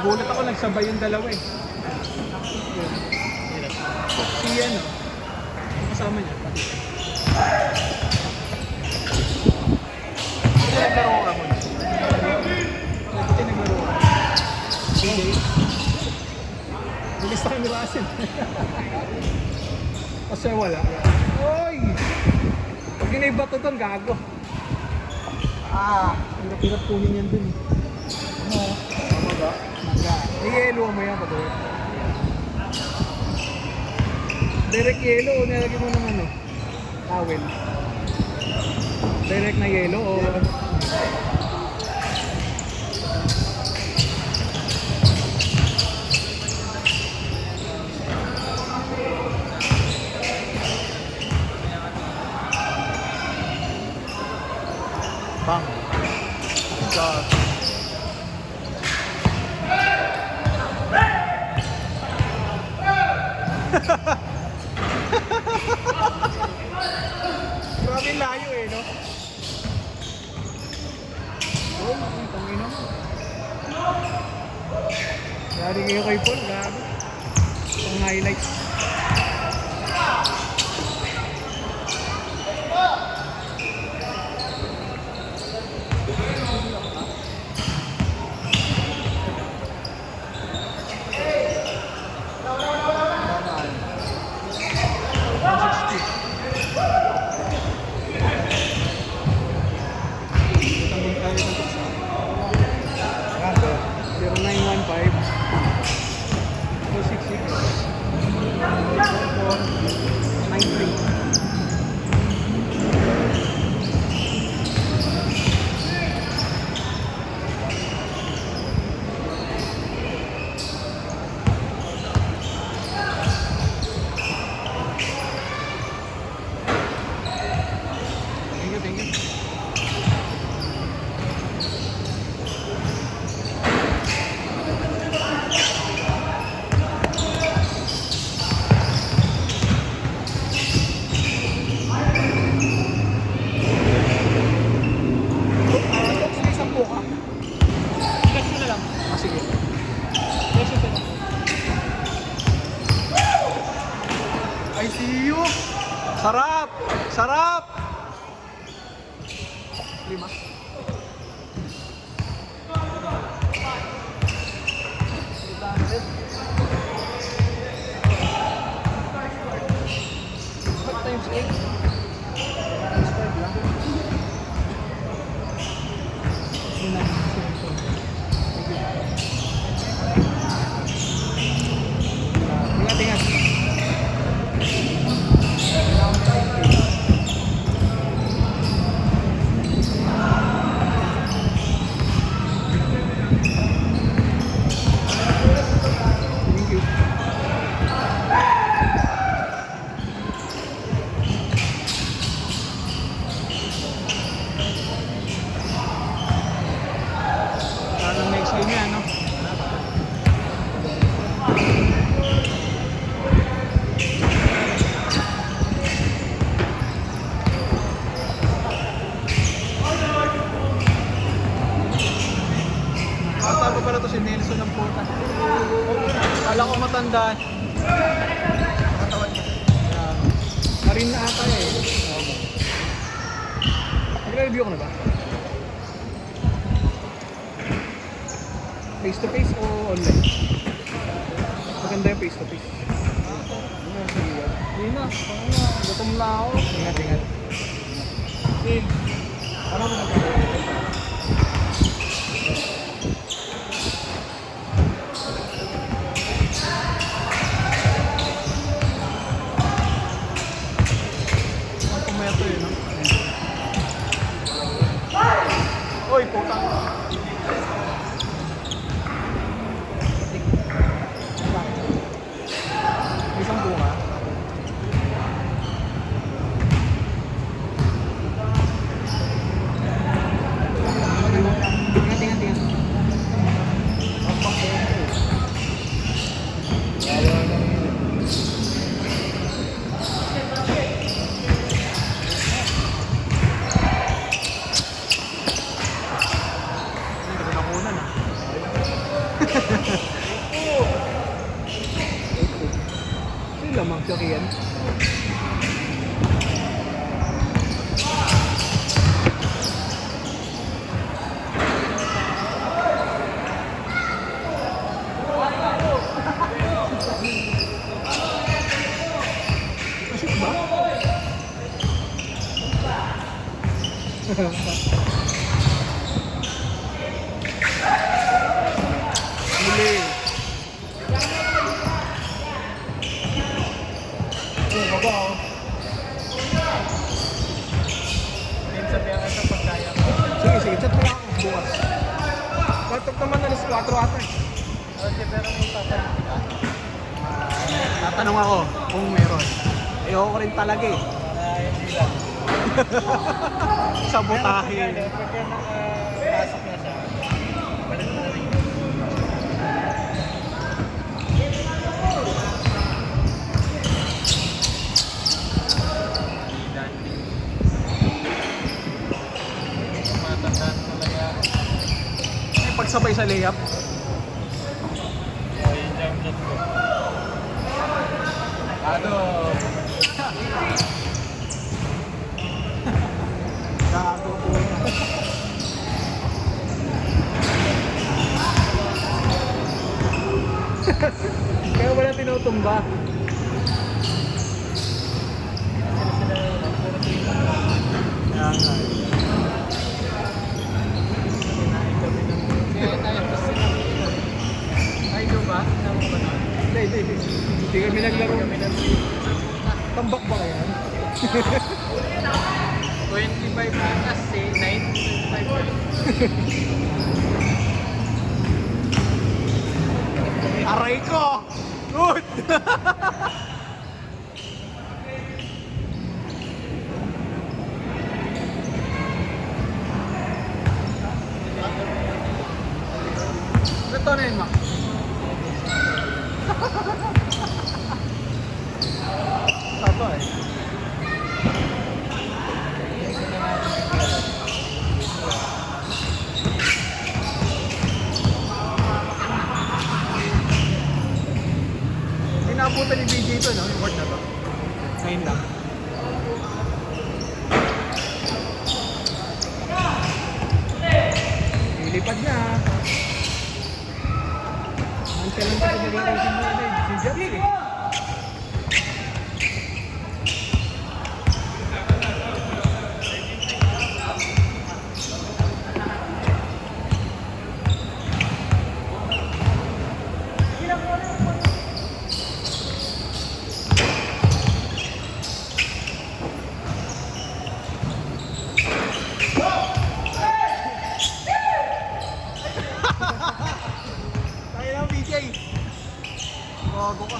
Nagulat ako, nagsabay yung dalawa eh. Si ano, yung kasama niya. Hindi naglaro ka mo. Hindi naglaro ka. Hindi. Bilis na kami Russell. Kasi wala. Oy! Pag yun ay bato doon, gago. Hirap-hirap kunin yan dun eh. Ano? Maga? Maga. I-yellow mo yan, bato. Direct yellow o nilagay mo ng ano? Towel. Direct na yellow o... Bang. God. Grabe layo eh, no? Oh, tangin na mo. Yari kayo kay Paul, grabe. Ang highlights. Sarap! Sarap! 5. Times 8. Times 5 lang. Ingat-ingat. Pala to si Nelson ng puta. Kala ko matanda. Katawan niya. Marin na ata eh. Nag-review ko na ba? Face to face o online? Maganda yung face to face. Hindi na. Gutom na ako. Ingat. Parang mo maganda. Oy, putang. Isang bunga. Tingnan. Huli. Yung baba oh. Ayun sabihan ka sa pagkaya ko. Sige, sige. Chat mo lang ako bukas. Batok naman alas 4 ata eh. Okay, pero may tatanong ka. Tatanong ako kung meron. Ayoko rin talaga eh. Hindi lang. Sabotahe. Pagka nakapasok na siya, balik na rin. Matandaan talaga. May pagsabay sa layup. Yung jump shot ko. Ano? Gago po. Kaya wala tinutumba. Kaya nga. Kinain kami ng... Kaya tayo pa sila. Ay, doon ba? Tama ba na? Hindi. Hindi kami naglaro. Tambak ba kaya? 25 minus 9.5. Aray ko! Good! Ito na yun, Mac. Tato eh. Inabutan ni BJ ito, no? Yung board na to. Ngayon lang. Ilipad niya. Ansel lang tayo naging si Jerry eh. Kaya lang BJ. Bago ka.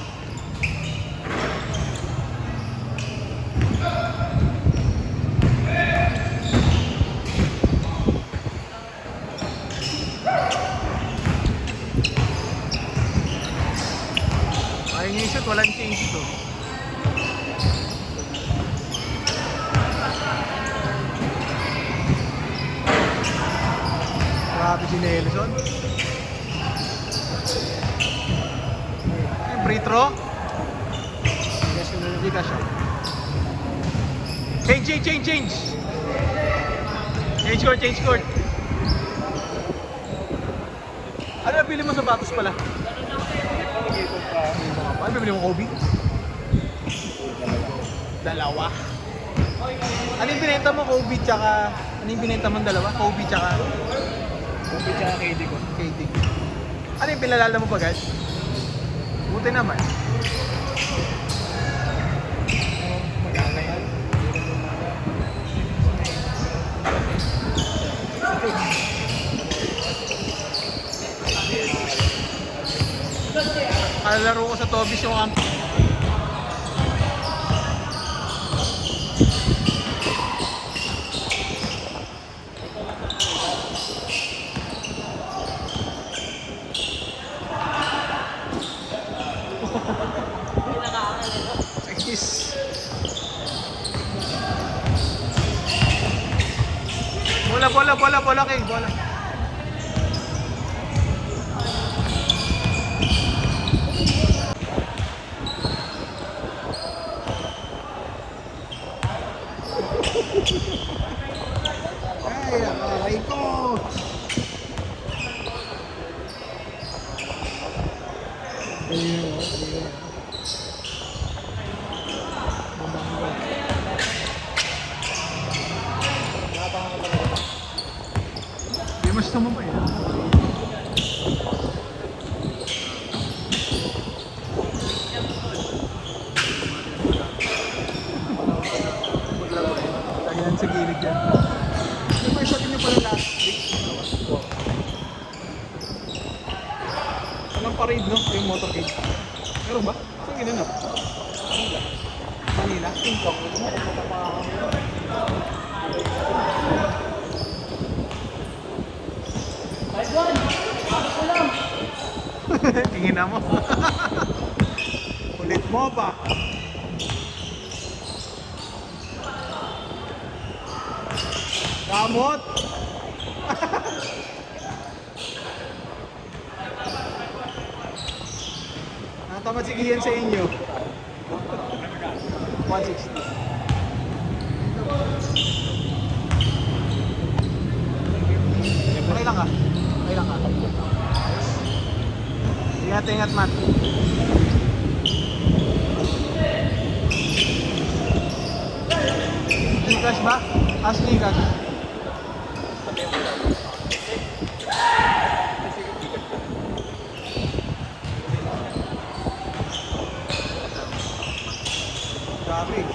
Ayun yung shoot, walang change to. Grabe si Nelson. Free throw? Yes, hindi ka siya. Change! Change court. Ano na pili mo sa batos pala? Ano bibili mo, Kobe? Dalawa. Ano yung binenta mo, Kobe, tsaka... Ano yung binenta mo dalawa? Kobe, tsaka KD ko. KD. Ano yung pinalala mo pa, guys? Buti naman. Laro ko sa Tobis yung amp. Bola, kay bola. Ay, aray ko. Ayun. Wala pa ako mas sama pa eh. Ayan sa gilid yan. Yung may sabi niyo pala last week. Anong parade no? Yung motorcade. Meron ba? Saan ginanap? Manila? Tingkong. Tingin na mo. Ulit mo pa. Kamot! Nakatamad si Gian sa inyo. 160. Okay lang ka? Okay lang ka? Ingat, ingat, Matt. Likas ba? Asli likas. Grabe.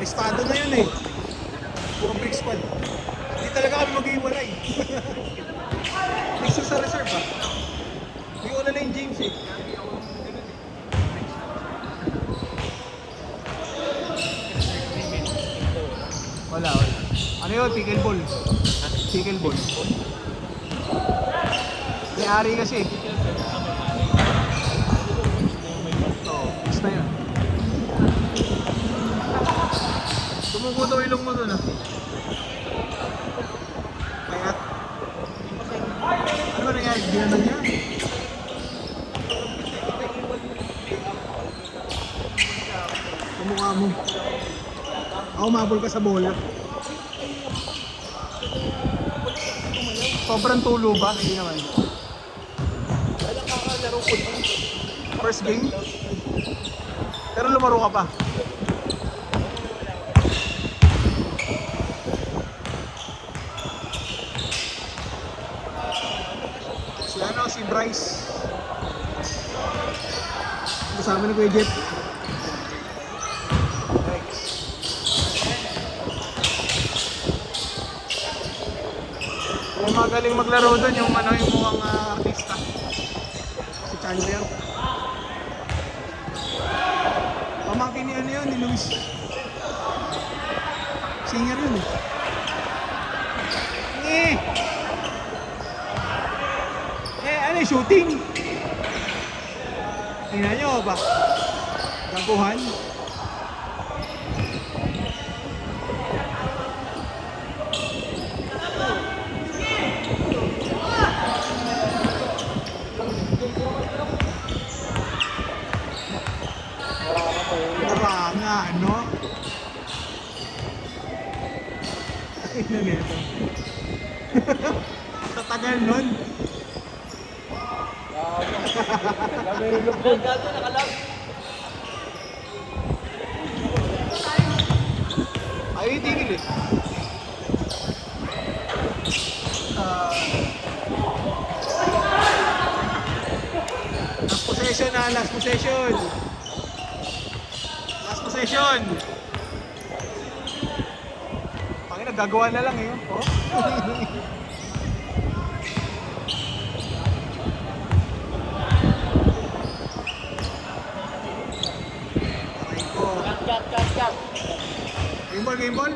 Listado na yun eh. Puro big squad. Hindi talaga kami mag-iwalay. Isa sa reserve ah. Hindi ko na yung James eh. Wala. Ano yun? Pickleball. Pickleball. May-ari kasi. Oo, gusto na yun. Tumuko daw ilong mo dun ah. Kaya, ano ba nangyari? Ginanon niya? Kumukha mo. Ako mabol ka sa bola. Sobrang tulo ba? Hindi naman. Walang kakalaro ko. First game? Pero lumaro ka pa. Si Bryce. Kasama na Kuya Jet. Yung magaling maglaro doon, yung ano, yung mukhang artista. Si Chandler. Pamangkin ni ano yun, ni Luis. Singer yun eh. Ano yung shooting? Tingnan nyo ba? Gaguhan. Diba nga, ano? Ay, na nito. Sa tagal nun. Ay, tigil eh. Last possession na, last possession. Last possession. Pangin, nagagawa na lang eh. Oh. Game ball, game ball.